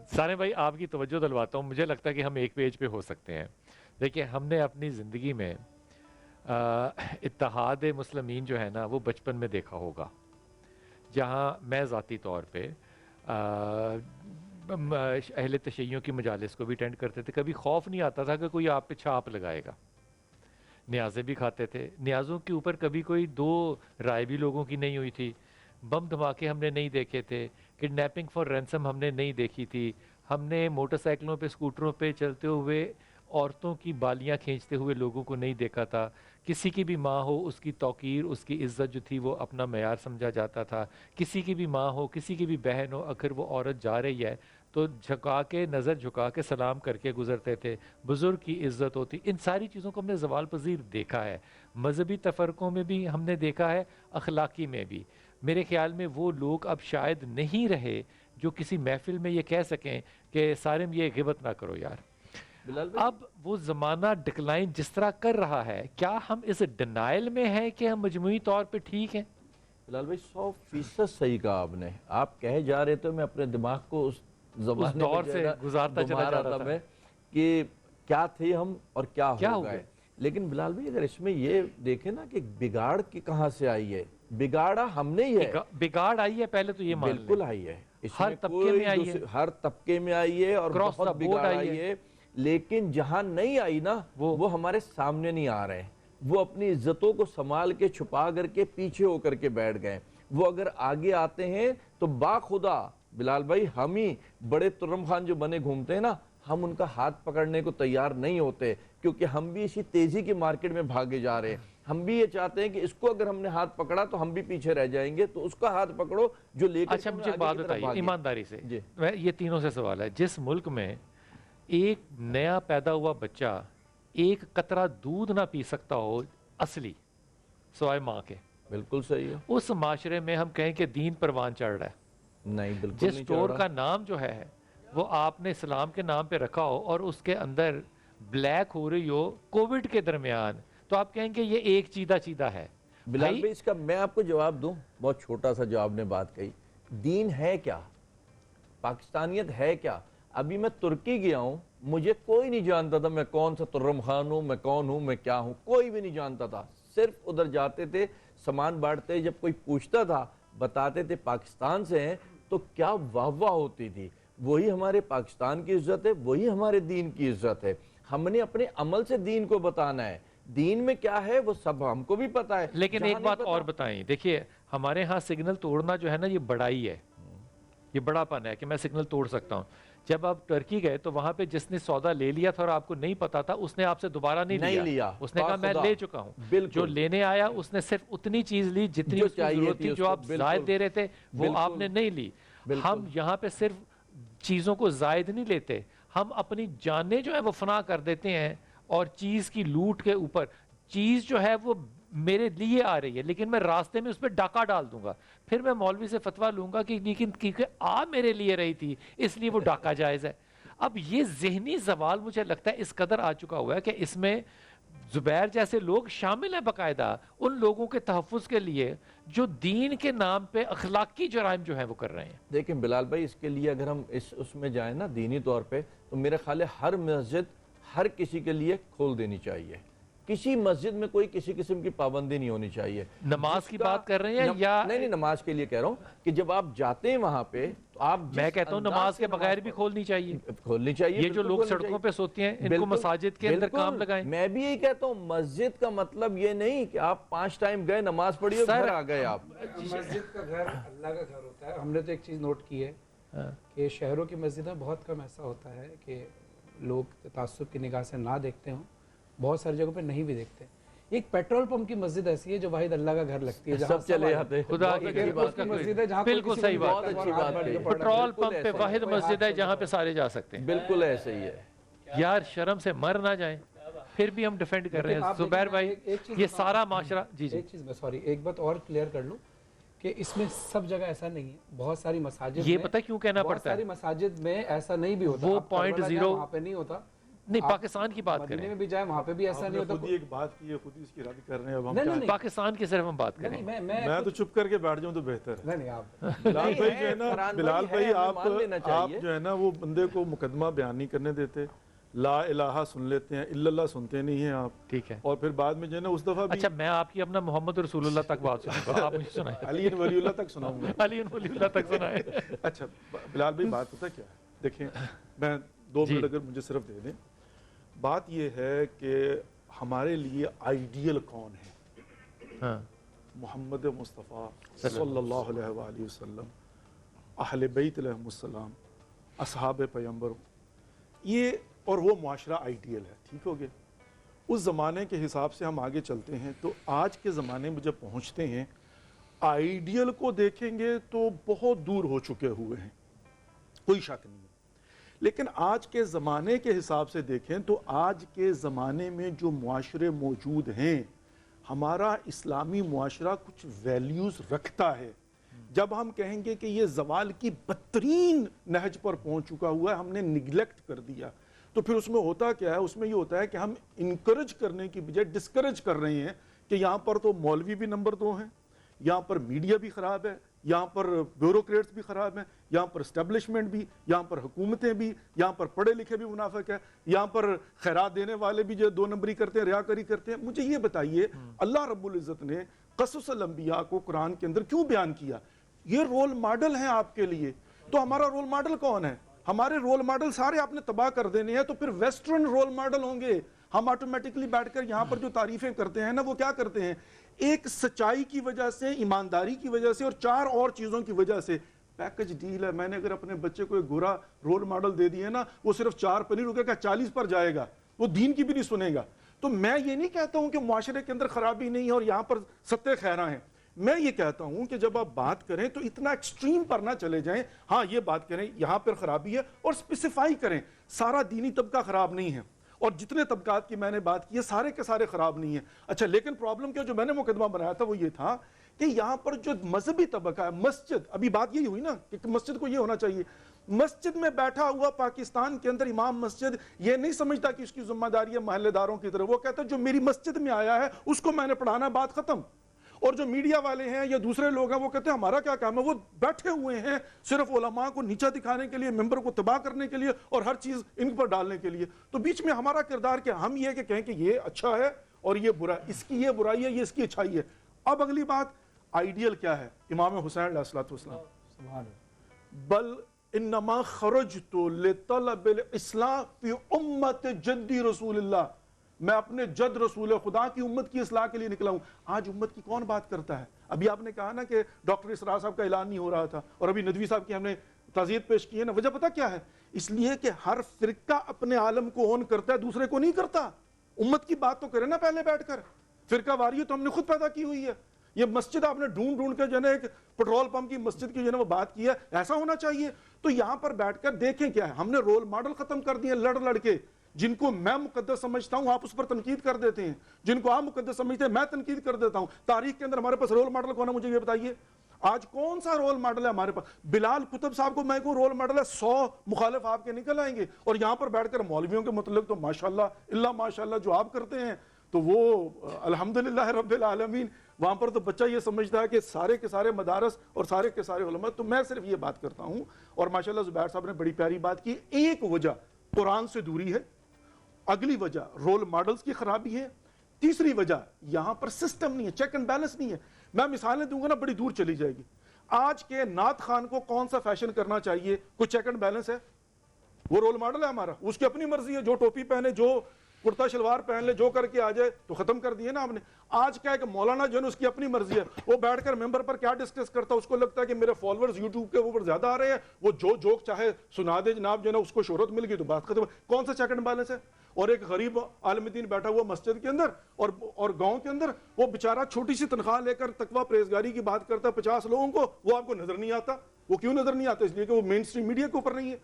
سارے بھائی آپ کی توجہ دلواتا ہوں، مجھے لگتا ہے کہ ہم ایک پیج پہ ہو سکتے ہیں. دیکھیں ہم نے اپنی زندگی میں اتحاد مسلمین جو ہے نا وہ بچپن میں دیکھا ہوگا، جہاں میں ذاتی طور پہ اہل تشیعوں کی مجالس کو بھی اٹینڈ کرتے تھے. کبھی خوف نہیں آتا تھا کہ کوئی آپ پہ چھاپ لگائے گا. نیازیں بھی کھاتے تھے، نیازوں کے اوپر کبھی کوئی دو رائے بھی لوگوں کی نہیں ہوئی تھی. بم دھماکے ہم نے نہیں دیکھے تھے، کڈنیپنگ فار رینسم ہم نے نہیں دیکھی تھی. ہم نے موٹر سائیکلوں پہ اسکوٹروں پہ چلتے ہوئے عورتوں کی بالیاں کھینچتے ہوئے لوگوں کو نہیں دیکھا تھا. کسی کی بھی ماں ہو اس کی توقیر، اس کی عزت جو تھی وہ اپنا معیار سمجھا جاتا تھا. کسی کی بھی ماں ہو، کسی کی بھی بہن ہو، اگر وہ عورت جا رہی ہے تو جھکا کے، نظر جھکا کے سلام کر کے گزرتے تھے. بزرگ کی عزت ہوتی. ان ساری چیزوں کو ہم نے زوال پذیر دیکھا ہے. مذہبی تفرقوں میں بھی ہم نے دیکھا ہے، اخلاقی میں بھی. میرے خیال میں وہ لوگ اب شاید نہیں رہے جو کسی محفل میں یہ کہہ سکیں کہ سارم یہ غیبت نہ کرو یار. بلال بھائی، اب وہ زمانہ ڈکلائن جس طرح کر رہا ہے، کیا ہم اس ڈینائل میں ہیں کہ ہم مجموعی طور پہ ٹھیک ہیں؟ بلال بھائی 100% صحیح کہا آپ نے. آپ کہے جا رہے تھے، میں اپنے دماغ کو اس زمانے دور میں جو ہے سے نا گزارتا چلا گھما جا رہا رہا تھا تھا میں کہ کیا تھے ہم اور کیا کیا ہو ہو گئے. گئے. لیکن بلال بھائی اگر اس میں یہ دیکھیں نا کہ بگاڑ کی کہاں سے آئی ہے، بگاڑا ہم نے ہی ہے. بگاڑ آئی ہے پہلے تو یہ مان لیں، بالکل آئی ہے، اس ہر میں طبقے میں کوئی آئی ہے، ہر طبقے میں آئی ہے اور کراس دا بہت بورڈ بگاڑ آئی ہے. لیکن جہاں نہیں آئی نا وہ ہمارے سامنے نہیں آ رہے ہیں. وہ اپنی عزتوں کو سنبھال کے چھپا کر کے پیچھے ہو کر کے بیٹھ گئے. وہ اگر آگے آتے ہیں تو باخدا بلال بھائی ہم ہی بڑے ترم خان جو بنے گھومتے ہیں نا، ہم ان کا ہاتھ پکڑنے کو تیار نہیں ہوتے، کیونکہ ہم بھی اسی تیزی کی مارکیٹ میں بھاگے جا رہے ہیں. ہم بھی یہ چاہتے ہیں کہ اس کو اگر ہم نے ہاتھ پکڑا تو ہم بھی پیچھے رہ جائیں گے، تو اس کا ہاتھ پکڑو جو لے کر اچھا کے مجھے آگے بات کی طرف بتائیے بھاگے. ایمانداری سے، جی یہ تینوں سے سوال ہے. جس ملک میں ایک نیا پیدا ہوا بچہ ایک قطرہ دودھ نہ پی سکتا ہو اصلی سوائے ماں کے، بالکل صحیح ہے. اس معاشرے میں ہم کہیں کہ دین پروان چڑھ رہا ہے. نہیں بالکل جس نہیں چڑھ اسٹور رہا. کا نام جو ہے وہ آپ نے اسلام کے نام پہ رکھا ہو اور اس کے اندر بلیک ہو رہی ہو کووڈ کے درمیان، تو آپ کہیں کہ یہ ایک چیدہ چیدہ ہے. بلال بھائی اس کا میں آپ کو جواب دوں، بہت چھوٹا سا جواب نے بات کہی. دین ہے کیا؟ پاکستانیت ہے کیا؟ ابھی میں ترکی گیا ہوں، مجھے کوئی نہیں جانتا تھا میں کون سا ترم خان ہوں، میں کون ہوں، میں کیا ہوں، کوئی بھی نہیں جانتا تھا. صرف ادھر جاتے تھے سامان بانٹتے، جب کوئی پوچھتا تھا بتاتے تھے پاکستان سے ہیں تو کیا واہ واہ ہوتی تھی. وہی ہمارے پاکستان کی عزت ہے، وہی ہمارے دین کی عزت ہے. ہم نے اپنے عمل سے دین کو بتانا ہے. دین میں کیا ہے وہ سب ہم کو بھی پتا ہے. لیکن ایک بات اور بتائیں، دیکھیے ہمارے ہاں سگنل توڑنا جو ہے نا یہ بڑائی ہے، یہ بڑا پن ہے کہ میں سگنل توڑ سکتا ہوں. جب آپ ٹرکی گئے تو وہاں پہ جس نے سودا لے لیا تھا اور آپ کو نہیں پتا تھا، اس نے آپ سے دوبارہ نہیں لیا. اس نے کہا میں لے چکا ہوں. جو لینے آیا اس نے صرف اتنی چیز لی جتنی اس کی ضرورت تھی. جو آپ زائد دے رہے تھے وہ آپ نے نہیں لی. ہم یہاں پہ صرف چیزوں کو زائد نہیں لیتے، ہم اپنی جانیں جو ہے وہ فنا کر دیتے ہیں. اور چیز کی لوٹ کے اوپر چیز جو ہے وہ میرے لیے آ رہی ہے لیکن میں راستے میں اس پہ ڈاکہ ڈال دوں گا، پھر میں مولوی سے فتویٰ لوں گا کہ لیکن کیونکہ میرے لیے رہی تھی اس لیے وہ ڈاکہ جائز ہے. اب یہ ذہنی زوال مجھے لگتا ہے اس قدر آ چکا ہوا ہے کہ اس میں زبیر جیسے لوگ شامل ہیں باقاعدہ ان لوگوں کے تحفظ کے لیے جو دین کے نام پہ اخلاقی جرائم جو ہیں وہ کر رہے ہیں. دیکھیں بلال بھائی اس کے لیے اگر ہم اس میں جائیں نا دینی طور پہ، تو میرے خیال ہے ہر مسجد ہر کسی کے لیے کھول دینی چاہیے. کسی مسجد میں کوئی کسی قسم کی پابندی نہیں ہونی چاہیے. نماز کی بات کر رہے ہیں یا نہیں نماز کے لیے کہہ رہا ہوں کہ جب آپ جاتے ہیں وہاں پہ تو آپ میں کہتا ہوں نماز کے بغیر بھی کھولنی چاہیے. کھولنی چاہیے. یہ جو لوگ سڑکوں پہ سوتے ہیں ان کو مساجد کے اندر کام لگائیں. میں بھی یہی کہتا ہوں مسجد کا مطلب یہ نہیں کہ آپ 5 ٹائم گئے نماز پڑھی اور گھر آ گئے. آپ مسجد کا گھر اللہ کا گھر ہوتا ہے. ہم نے تو ایک چیز نوٹ کی ہے کہ شہروں کی مسجدیں بہت کم ایسا ہوتا ہے کہ لوگ تعصب کی نگاہ سے نہ دیکھتے ہوں، بہت ساری جگہوں پہ نہیں بھی دیکھتے. ایک پیٹرول پمپ کی مسجد ایسی ہے جو واحد اللہ کا گھر لگتی ہے، سب چلے آتے ہیں. خدا کی مسجد ہے جہاں بالکل صحیح بات ہے. پیٹرول پمپ پہ واحد مسجد ہے جہاں پہ سارے جا سکتے ہیں. بالکل ایسے ہی ہے یار شرم سے مر نہ جائیں پھر بھی ہم ڈیفینڈ کر رہے ہیں. زبیر بھائی یہ سارا معاشرہ ایک چیز میں سوری ایک بات اور کلیئر کر لوں کہ اس میں سب جگہ ایسا نہیں ہے. بہت ساری مساجد یہ پتہ کیوں کہنا پڑتا ہے، بہت ساری مساجد میں ایسا نہیں بھی ہوتا. وہ .0 وہاں پہ نہیں ہوتا نہیں پاکستان کی بات مدینے کریں, میں بھی جائیں وہاں پہ بھی ایسا آپ نہیں نے ہوتا. خود ہی ایک بات کی ہے, خود ہی اس کی رد کر رہے ہیں. اب ہم نہیں کیا نہیں پاکستان کی صرف ہم بات کریں. نہیں میں تو چپ کر کے بیٹھ جاؤں تو بہتر ہے. نہیں نہیں آپ بلال بھائی جو ہے نا, فرحان بلال بھائی بھائی ہے, ہمیں مان لینا آپ چاہیے. جو ہے نا وہ بندے کو مقدمہ بیان نہیں کرنے دیتے, لا الہ سن لیتے ہیں, الا اللہ سنتے نہیں ہیں آپ, ٹھیک ہے. اور پھر بعد میں جو ہے نا اس دفعہ بھی اچھا میں آپ کی اپنا محمد رسول اللہ تک بات سنوں گا, آپ مجھے سنائیں. علی ولی اللہ تک سناؤں گا. علی ولی اللہ تک سنائیں. اچھا بلال بھائی بات پتہ کیا ہے, دیکھیں میں 2 منٹ اگر مجھے صرف دے دیں. بات یہ ہے کہ ہمارے لیے آئیڈیل کون ہے؟ ہاں محمد مصطفیٰ صلی اللہ علیہ وآلہ وسلم, اہل بیت علیہم السلام, اصحاب پیغمبر, یہ اور وہ معاشرہ آئیڈیل ہے. ٹھیک ہو گیا. اس زمانے کے حساب سے ہم آگے چلتے ہیں تو آج کے زمانے میں جب پہنچتے ہیں, آئیڈیل کو دیکھیں گے تو بہت دور ہو چکے ہوئے ہیں, کوئی شک نہیں ہے. لیکن آج کے زمانے کے حساب سے دیکھیں تو آج کے زمانے میں جو معاشرے موجود ہیں, ہمارا اسلامی معاشرہ کچھ ویلیوز رکھتا ہے. جب ہم کہیں گے کہ یہ زوال کی بدترین نہج پر پہنچ چکا ہوا ہے, ہم نے نگلیکٹ کر دیا, تو پھر اس میں ہوتا کیا ہے؟ اس میں یہ ہوتا ہے کہ ہم انکریج کرنے کی بجائے ڈسکریج کر رہے ہیں کہ یہاں پر تو مولوی بھی نمبر 2 ہیں, یہاں پر میڈیا بھی خراب ہے, یہاں پر بیوروکریٹس بھی خراب ہیں, یہاں پر اسٹیبلشمنٹ بھی, یہاں پر حکومتیں بھی, یہاں پر پڑھے لکھے بھی منافق ہیں, یہاں پر خیرات دینے والے بھی جو 2 نمبری کرتے ہیں, ریاکاری کرتے ہیں. مجھے یہ بتائیے اللہ رب العزت نے قصص الانبیاء کو قرآن کے اندر کیوں بیان کیا؟ یہ رول ماڈل ہیں آپ کے لیے. تو ہمارا رول ماڈل کون ہے؟ ہمارے رول ماڈل سارے آپ نے تباہ کر دینے ہیں, تو پھر ویسٹرن رول ماڈل ہوں گے. ہم آٹومیٹکلی بیٹھ کر یہاں پر جو تعریفیں کرتے ہیں نا, وہ کیا کرتے ہیں؟ ایک سچائی کی وجہ سے, ایمانداری کی وجہ سے, اور 4 اور چیزوں کی وجہ سے. پیکج ڈیل ہے. میں نے اگر اپنے بچے کو ایک گورا رول ماڈل دے دیے نا, وہ صرف 4 پنیر رکے گا, 40 پر جائے گا, وہ دین کی بھی نہیں سنے گا. تو میں یہ نہیں کہتا ہوں کہ معاشرے کے اندر خرابی نہیں ہے اور یہاں پر ستے خیراں ہیں. میں یہ کہتا ہوں کہ جب آپ بات کریں تو اتنا ایکسٹریم پر نہ چلے جائیں. ہاں یہ بات کریں یہاں پر خرابی ہے, اور اسپیسیفائی کریں سارا دینی طبقہ خراب نہیں ہے, اور جتنے طبقات کی میں نے بات کی ہے سارے کے سارے خراب نہیں ہیں. اچھا لیکن پرابلم کیا جو میں نے مقدمہ بنایا تھا وہ یہ تھا کہ یہاں پر جو مذہبی طبقہ ہے, مسجد, ابھی بات یہی ہوئی نا کہ مسجد کو یہ ہونا چاہیے. مسجد میں بیٹھا ہوا پاکستان کے اندر امام مسجد یہ نہیں سمجھتا کہ اس کی ذمہ داری ہے محلے داروں کی طرف. وہ کہتا ہے جو میری مسجد میں آیا ہے اس کو میں نے پڑھانا, بات ختم. اور جو میڈیا والے ہیں یا دوسرے لوگ ہیں وہ کہتے ہیں ہمارا کیا کام ہے؟ وہ بیٹھے ہوئے ہیں صرف علماء کو نیچا دکھانے کے لیے, ممبر کو تباہ کرنے کے لیے, اور ہر چیز ان پر ڈالنے کے لیے. تو بیچ میں ہمارا کردار کیا؟ ہم یہ کہ کہیں کہ یہ اچھا ہے اور یہ برا, اس کی یہ برائی ہے, یہ اس کی اچھائی ہے. اب اگلی بات, آئیڈیل کیا ہے؟ امام حسین علیہ السلام, سبحان اللہ. بل انما خرجت لطلب الاصلاح فی امت جدی رسول اللہ, میں اپنے جد رسول خدا کی امت کی اصلاح کے لیے نکلا ہوں. آج امت کی کون بات کرتا ہے؟ ابھی آپ نے کہا نا کہ ڈاکٹر اسرار صاحب کا اعلان نہیں ہو رہا تھا, اور ابھی ندوی صاحب کی ہم نے تعزیت پیش کی ہے نا. وجہ پتہ کیا ہے؟ اس لیے کہ ہر فرقہ اپنے عالم کو اون کرتا ہے, دوسرے کو نہیں کرتا. امت کی بات تو کرے نا پہلے بیٹھ کر. فرقہ واریت تو ہم نے خود پیدا کی ہوئی ہے. یہ مسجد آپ نے ڈھونڈ کے جو ہے ایک پٹرول پمپ کی مسجد کی جو ہے وہ بات کی ہے, ایسا ہونا چاہیے. تو یہاں پر بیٹھ کر دیکھیں کیا ہے, ہم نے رول ماڈل ختم کر دیے لڑ کے. جن کو میں مقدس سمجھتا ہوں آپ اس پر تنقید کر دیتے ہیں, جن کو آپ مقدس سمجھتے ہیں میں تنقید کر دیتا ہوں. تاریخ کے اندر ہمارے پاس رول ماڈل کون ہے؟ مجھے یہ بتائیے. آج کون سا رول ماڈل ہے ہمارے پاس؟ بلال کتب صاحب کو میں کو رول ماڈل ہے, 100 مخالف آپ کے نکل آئیں گے. اور یہاں پر بیٹھ کر مولویوں کے متعلق تو ماشاءاللہ اللہ ماشاءاللہ جو آپ کرتے ہیں تو وہ الحمدللہ رب العالمین. وہاں پر تو بچہ یہ سمجھتا ہے کہ سارے کے سارے مدارس اور سارے کے سارے علماء. تو میں صرف یہ بات کرتا ہوں, اور ماشاءاللہ زبیر صاحب نے بڑی پیاری بات کی. ایک وجہ قرآن سے دوری ہے, اگلی وجہ رول ماڈلز کی خرابی ہے, تیسری وجہ یہاں پر سسٹم نہیں ہے, چیک اینڈ بیلنس نہیں ہے. میں مثالیں دوں گا نا بڑی دور چلی جائے گی. آج کے نعت خان کو کون سا فیشن کرنا چاہیے؟ کوئی چیک اینڈ بیلنس ہے؟ وہ رول ماڈل ہے ہمارا, اس کی اپنی مرضی ہے, جو ٹوپی پہنے, جو کرتا شلوار پہن لے, جو کر کے آ جائے, تو ختم کر دیے نا ہم نے. آج کیا ہے کہ مولانا جو ہے اس کی اپنی مرضی ہے, وہ بیٹھ کر ممبر پر کیا ڈسکس کرتا ہے, اس کو لگتا ہے کہ میرے فالوورز یوٹیوب کے اوپر زیادہ آ رہے ہیں, وہ جو جوک چاہے سنا دے جناب, جو ہے نا اس کو شہرت مل گئی تو بات ختم. کون سا چیک اینڈ بیلنس ہے؟ اور ایک غریب عالم دین بیٹھا ہوا مسجد کے اندر اور گاؤں کے اندر, وہ بیچارہ چھوٹی سی تنخواہ لے کر تقویٰ پرہیزگاری کی بات کرتا ہے 50 لوگوں کو, وہ آپ کو نظر نہیں آتا. وہ کیوں نظر نہیں آتا؟ اس لیے کہ وہ مین سٹریم میڈیا کے اوپر نہیں ہے.